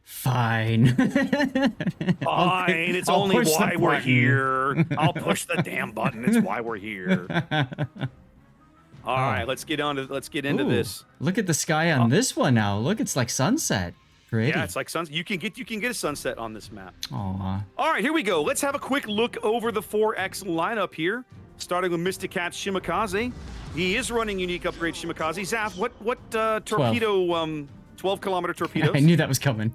Fine. Fine, it's I'll only push the why we're button. here. I'll push the damn button. It's why we're here. All right, let's get into Ooh, this. look at the sky on this one now. Look, it's like sunset. Pretty. Yeah, it's like sunset. You can get a sunset on this map. Aw. All right, here we go. Let's have a quick look over the 4X lineup here, starting with Mr. Cat Shimakaze. He is running unique upgrade Shimakaze. Zaf, what torpedo? 12-kilometer torpedoes. I knew that was coming.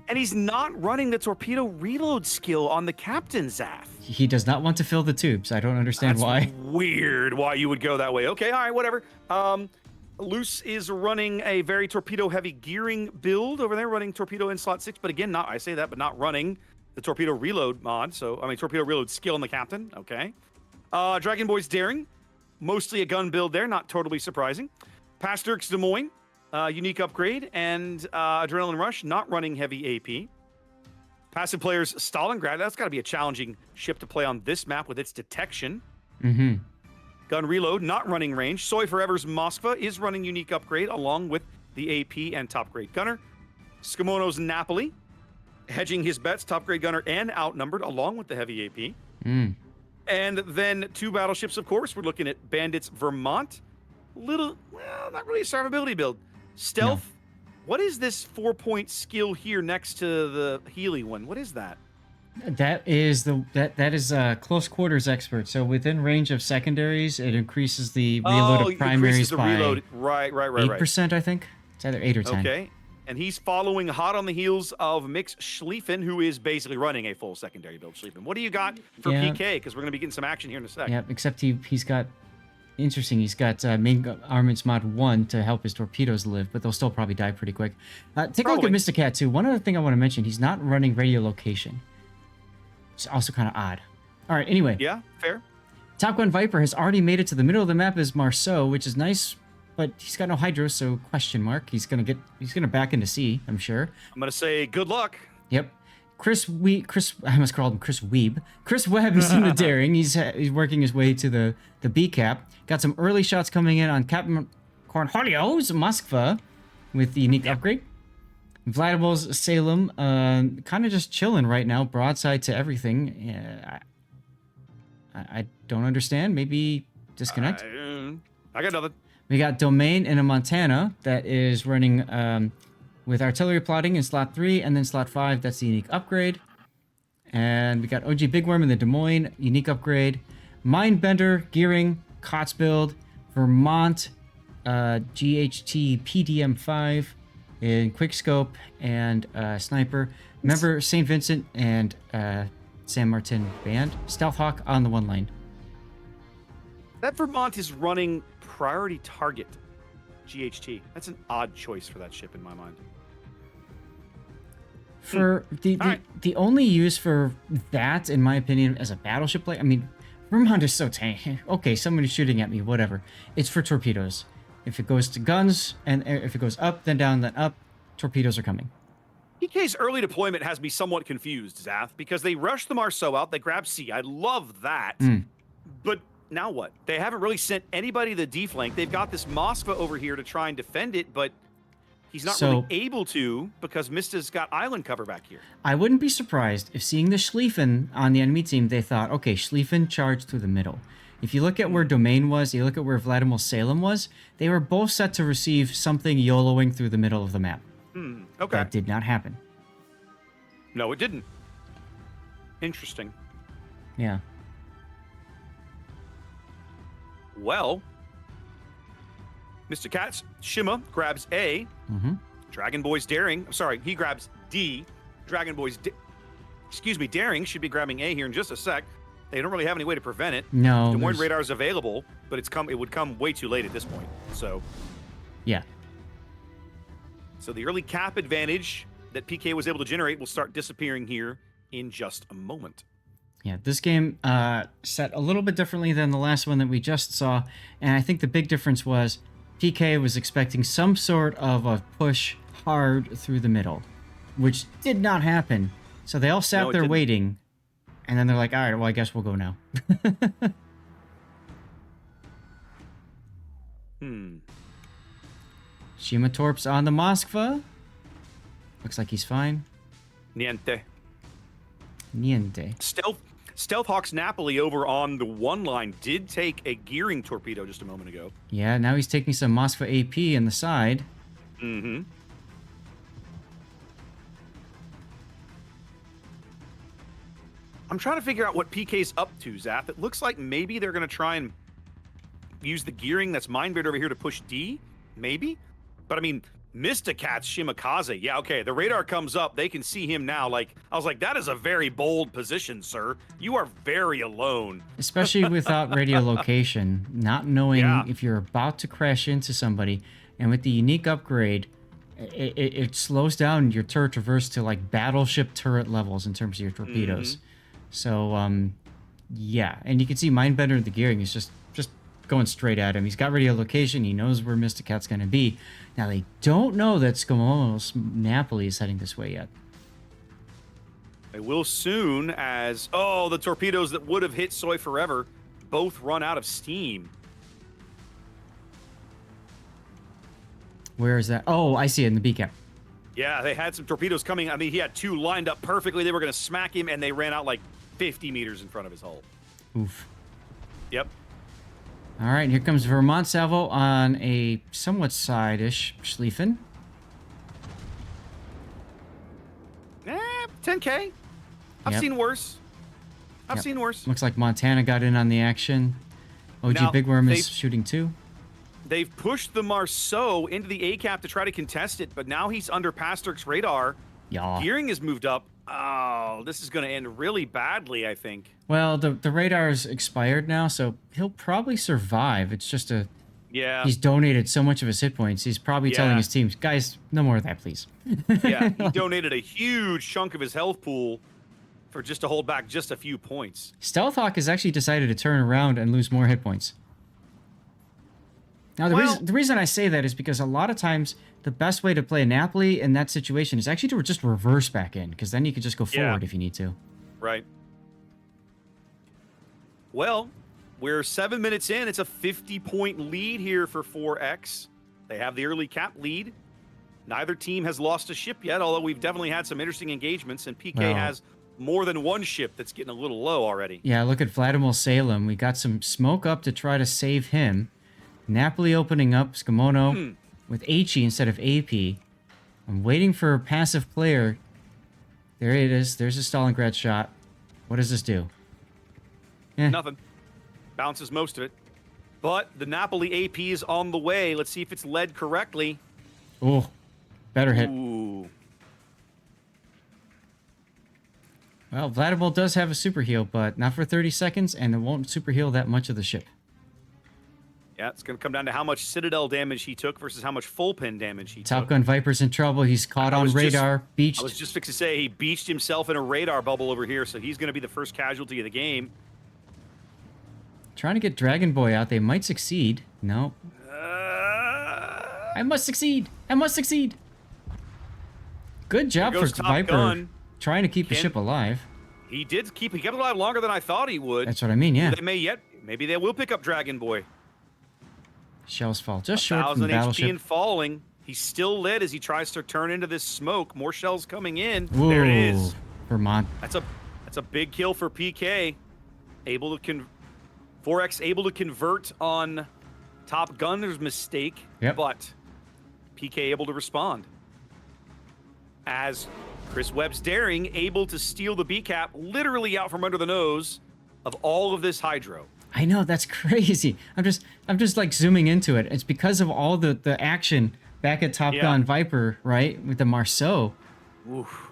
And he's not running the torpedo reload skill on the captain, Zaf. He does not want to fill the tubes. I don't understand why. Weird why you would go that way. Okay, all right, whatever. Loose is running a very torpedo-heavy gearing build over there, running torpedo in slot 6, but again, not running the torpedo reload mod. So, torpedo reload skill on the captain. Okay. Dragon Boy's Daring, mostly a gun build there, not totally surprising. Pasterk's Des Moines, unique upgrade, and Adrenaline Rush, not running heavy AP. Passive players Stalingrad, that's got to be a challenging ship to play on this map with its detection. Mm-hmm. Gun Reload, not running range. Soy Forever's Moskva is running unique upgrade along with the AP and top grade gunner. Skimono's Napoli, hedging his bets, top grade gunner and outnumbered along with the heavy AP. Mm. And then two battleships, of course. We're looking at Bandits Vermont. Not really a survivability build. Stealth. No. What is this 4-point skill here next to the Healy one? What is that? That is close quarters expert. So within range of secondaries, it increases the reload of primaries by reload. Right. 8%, I think. It's either 8 or 10. Okay. And he's following hot on the heels of Mix Schlieffen, who is basically running a full secondary build. Schlieffen, what do you got for PK? Because we're going to be getting some action here in a sec. Yeah, except he's got... Interesting, he's got main armaments mod 1 to help his torpedoes live, but they'll still probably die pretty quick. Take a look at Mr. Cat, too. One other thing I want to mention, he's not running radio location. It's also kind of odd. All right, anyway. Yeah, fair. Top Gun Viper has already made it to the middle of the map as Marceau, which is nice, but he's got no hydro, so question mark. He's gonna back into sea, I'm sure. I'm gonna say good luck. Yep. I must call him Chris Weeb. Chris Webb is in the Daring. He's working his way to the B cap. Got some early shots coming in on Captain Cornholio's Moskva with the unique upgrade. Vladimir's Salem, kind of just chilling right now, broadside to everything. I don't understand. Maybe disconnect. I got nothing. We got Domain in a Montana that is running with artillery plotting in slot 3, and then slot 5, that's the unique upgrade. And we got OG Big Worm in the Des Moines, unique upgrade. Mindbender, Gearing, COTS build, Vermont, GHT PDM5 in Quickscope and Sniper. Remember St. Vincent and San Martin Band. Stealth Hawk on the one line. That Vermont is running Priority Target GHT. That's an odd choice for that ship in my mind. For the only use for that, in my opinion, as a battleship play, Vermont is so tanky. Okay, somebody's shooting at me, whatever. It's for torpedoes. If it goes to guns, and if it goes up, then down, then up, torpedoes are coming. PK's early deployment has me somewhat confused, Zath, because they rushed the Marceau out, they grabbed C. I love that. But now what? They haven't really sent anybody the D flank. They've got this Moskva over here to try and defend it, but he's not really able to because Mista's got island cover back here. I wouldn't be surprised if seeing the Schlieffen on the enemy team, they thought, okay, Schlieffen charged through the middle. If you look at where Domain was, you look at where Vladimir Salem was, they were both set to receive something YOLOing through the middle of the map. Okay. That did not happen. No, it didn't. Interesting. Yeah. Well, Mr. Katz, Shima grabs A. Dragon Boy's Daring. I'm sorry, he grabs D. Dragon Boy's Daring should be grabbing A here in just a sec. They don't really have any way to prevent it. No. Des Moines radar is available, but it would come way too late at this point. So, yeah. So the early cap advantage that PK was able to generate will start disappearing here in just a moment. Yeah, this game set a little bit differently than the last one that we just saw, and I think the big difference was PK was expecting some sort of a push hard through the middle, which did not happen. So they all sat there waiting, and then they're like, all right, well, I guess we'll go now. Shima Torps on the Moskva. Looks like he's fine. Niente. Niente. Stealth Hawk's Napoli over on the 1 line did take a gearing torpedo just a moment ago. Yeah, now he's taking some Moskva AP in the side. Mm-hmm. I'm trying to figure out what PK's up to, Zap. It looks like maybe they're going to try and use the gearing that's Mindbird over here to push D, maybe? But I mean, Mistacat's Shimakaze. Yeah, okay, the radar comes up. They can see him now. Like, I was like, that is a very bold position, sir. You are very alone. Especially without radio location, not knowing Yeah. if you're about to crash into somebody. And with the unique upgrade, it slows down your turret traverse to like battleship turret levels in terms of your torpedoes. So, yeah. And you can see Mindbender the gearing is just going straight at him. He's got radio location. He knows where Mistacat's going to be. Now, they don't know that Scomomo's Napoli is heading this way yet. They will soon as, oh, the torpedoes that would have hit Soy Forever both run out of steam. Where is that? Oh, I see it in the B cap. Yeah, they had some torpedoes coming. I mean, he had 2 lined up perfectly. They were going to smack him, and they ran out like 50 meters in front of his hull. Oof. Yep. All right, here comes Vermont Salvo on a somewhat side-ish Schlieffen. 10K. I've Yep. seen worse. I've Yep. seen worse. Looks like Montana got in on the action. OG Now, Bigworm is they've- shooting too. They've pushed the Marceau into the A-cap to try to contest it, but now he's under Pasterk's radar. Yeah. Gearing has moved up. Oh, this is going to end really badly, I think. Well, the radar's expired now, so he'll probably survive. It's just Yeah. he's donated so much of his hit points. He's probably telling Yeah. his teams, guys, no more of that, please. Yeah, he donated a huge chunk of his health pool for just to hold back just a few points. Stealth Hawk has actually decided to turn around and lose more hit points. Now, the reason I say that is because a lot of times the best way to play Napoli in that situation is actually to just reverse back in, because then you can just go forward if you need to. Right. Well, we're 7 minutes in. It's a 50-point lead here for 4X. They have the early cap lead. Neither team has lost a ship yet, although we've definitely had some interesting engagements, and PK Well, has more than one ship that's getting a little low already. Yeah, look at Vladimir Salem. We got some smoke up to try to save him. Napoli opening up, Skamono with HE instead of AP. I'm waiting for a passive player. There it is. There's a Stalingrad shot. What does this do? Nothing. Bounces most of it. But the Napoli AP is on the way. Let's see if it's led correctly. Oh, better hit. Ooh. Well, Vladimir does have a super heal, but not for 30 seconds, and it won't super heal that much of the ship. Yeah, it's going to come down to how much Citadel damage he took versus how much full pin damage he Top took. Gun Viper's in trouble. He's caught on radar, beached. I was just fixing to say he beached himself in a radar bubble over here, so he's going to be the first casualty of the game. Trying to get Dragon Boy out. They might succeed. No. I must succeed. I must succeed. Good job for goes Top Viper Gun. trying to keep the ship alive. He kept it alive longer than I thought he would. That's what I mean, yeah. Maybe they will pick up Dragon Boy. Shells fall just short from the 1,000 HP battleship. and falling. He's still lit as he tries to turn into this smoke. More shells coming in. Ooh, There it is. Vermont. That's a big kill for PK. 4X able to convert on Top Gunner's mistake, but PK able to respond. As Chris Webb's daring able to steal the B cap literally out from under the nose of all of this hydro. I know, that's crazy. I'm just like zooming into it. It's because of all the action back at Top Gun Viper, right? With the Marceau. Oof.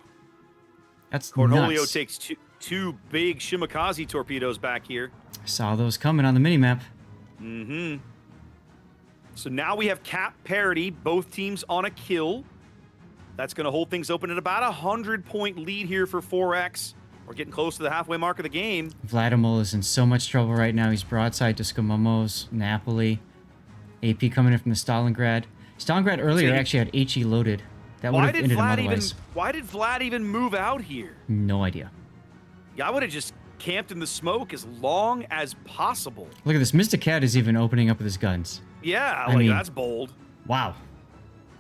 That's Cornholio nuts. takes two big Shimakaze torpedoes back here. Saw those coming on the minimap. Mm-hmm. So now we have cap parity, both teams on a kill. That's going to hold things open at about a 100-point lead here for 4X. We're getting close to the halfway mark of the game. Vladimir is in so much trouble right now. He's broadside to Skamomo's Napoli. AP coming in from the Stalingrad. Stalingrad earlier actually had HE loaded. That would have ended him otherwise. Why did Vlad even move out here? No idea. Yeah, I would have just camped in the smoke as long as possible. Look at this. Mr. Cat is even opening up with his guns. Yeah, I mean, that's bold. Wow.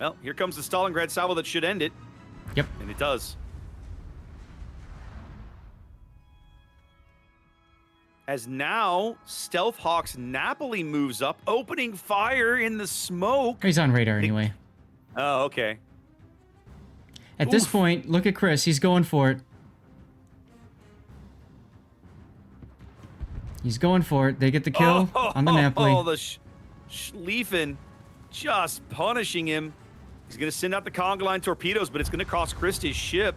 Well, here comes the Stalingrad salvo that should end it. Yep. And it does. as now Stealth Hawk's Napoli moves up, opening fire in the smoke. He's on radar anyway. Oh, okay. At this point, look at Chris. He's going for it. He's going for it. They get the kill on the Napoli. Oh, the Schlieffen just punishing him. He's going to send out the conga line torpedoes, but it's going to cost Chris his ship.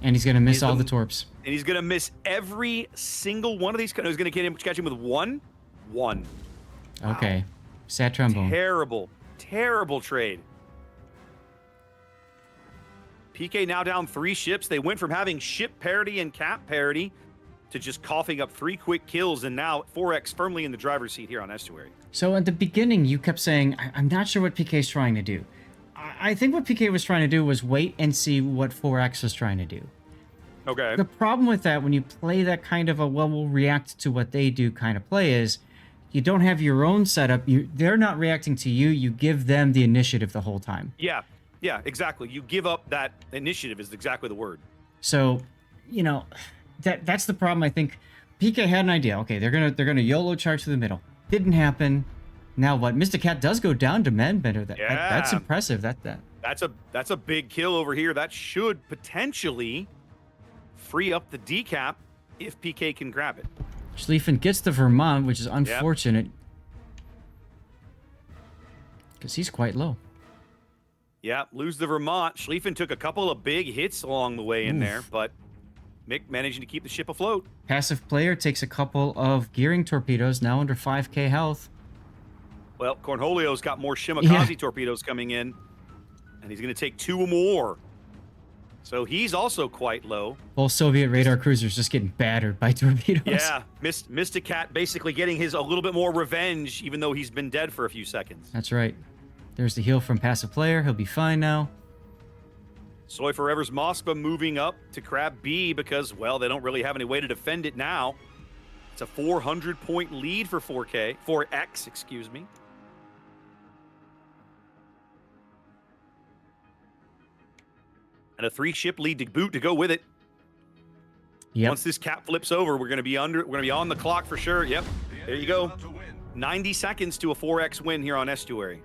And he's going to miss all the torps. And he's going to miss every single one of these. He's going to catch him with one. Okay. Wow. Sad trombone. Terrible trade. PK now down 3 ships. They went from having ship parity and cap parity to just coughing up 3 quick kills, and now 4X firmly in the driver's seat here on Estuary. So at the beginning, you kept saying, I'm not sure what PK is trying to do. I think what PK was trying to do was wait and see what 4X was trying to do. Okay. The problem with that, when you play that kind of a, well, we'll react to what they do kind of play, is you don't have your own setup. They're not reacting to you. You give them the initiative the whole time. Yeah, exactly. You give up that initiative is exactly the word. So, that's the problem. I think PK had an idea. Okay, they're gonna YOLO charge to the middle. Didn't happen. Now what? Mr. Cat does go down to Manbender. That's impressive. That's a big kill over here. That should potentially free up the decap if PK can grab it. Schlieffen gets the Vermont, which is unfortunate because he's quite low. Yeah, lose the Vermont. Schlieffen took a couple of big hits along the way in there, but Mick managing to keep the ship afloat. Passive player takes a couple of gearing torpedoes, now under 5k health. Well, Cornholio's got more Shimakaze torpedoes coming in, and he's going to take 2 more. So he's also quite low. Both Soviet radar cruisers just getting battered by torpedoes. Yeah, Mr. Cat basically getting a little bit more revenge, even though he's been dead for a few seconds. That's right. There's the heal from passive player. He'll be fine now. Soy Forever's Moskva moving up to Crab B because, well, they don't really have any way to defend it now. It's a 400-point lead for 4X, excuse me. And a 3-ship lead to boot to go with it. Yep. Once this cap flips over, we're going to be on the clock for sure. Yep. There you go. 90 seconds to a 4X win here on Estuary.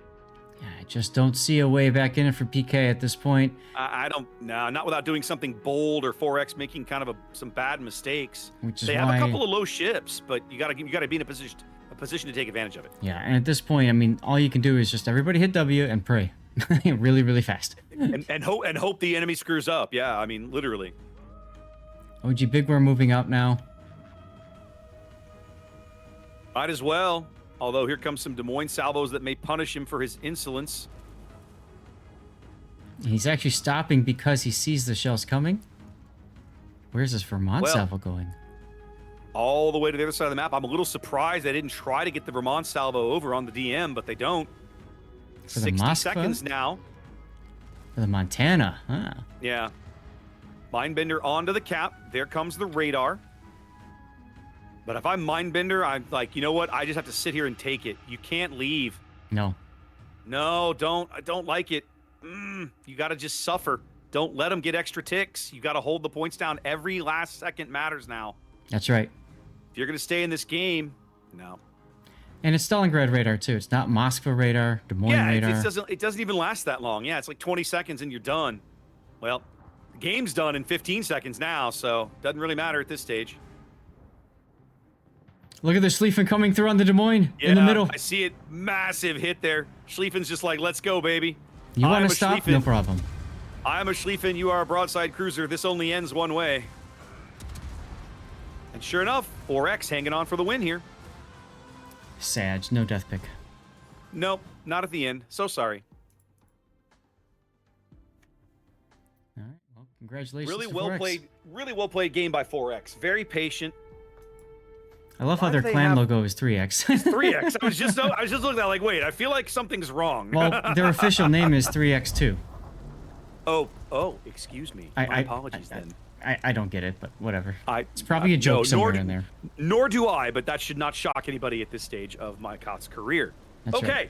I just don't see a way back in it for PK at this point. Not without doing something bold or 4X making kind of some bad mistakes. Which is they why... have a couple of low ships, but you gotta be in a position to take advantage of it. Yeah, and at this point, I mean, all you can do is just everybody hit W and pray, really, really fast, and hope the enemy screws up. Yeah, I mean, literally. OG Big Worm moving up now. Might as well. Although here comes some Des Moines salvos that may punish him for his insolence. He's actually stopping because he sees the shells coming. Where's this Vermont salvo going? All the way to the other side of the map. I'm a little surprised they didn't try to get the Vermont salvo over on the DM, but they don't. For the 60 Moskva? seconds now. For the Montana, huh? Yeah. Mindbender onto the cap. There comes the radar. But if I'm Mindbender, I'm like, you know what? I just have to sit here and take it. You can't leave. No. No, don't. I don't like it. You got to just suffer. Don't let them get extra ticks. You got to hold the points down. Every last second matters now. That's right. If you're going to stay in this game, no. And it's Stalingrad radar, too. It's not Moskva radar, Des Moines radar. It doesn't even last that long. Yeah, it's like 20 seconds and you're done. Well, the game's done in 15 seconds now, so it doesn't really matter at this stage. Look at the Schlieffen coming through on the Des Moines in the middle. I see it. Massive hit there. Schlieffen's just like, let's go, baby. You want to stop? No problem. I'm a Schlieffen. You are a broadside cruiser. This only ends one way. And sure enough, 4X hanging on for the win here. Sag, no death pick. Nope, not at the end. So sorry. All right, well, congratulations. Really well played game by 4X. Very patient. I love how their clan logo is 3X. It's 3X. I was just looking at it like, wait, I feel like something's wrong. Well, their official name is 3X2. Oh, excuse me. My apologies then. I don't get it, but whatever. It's probably a joke somewhere in there. Nor do I, but that should not shock anybody at this stage of my Kot's career. That's okay. Right.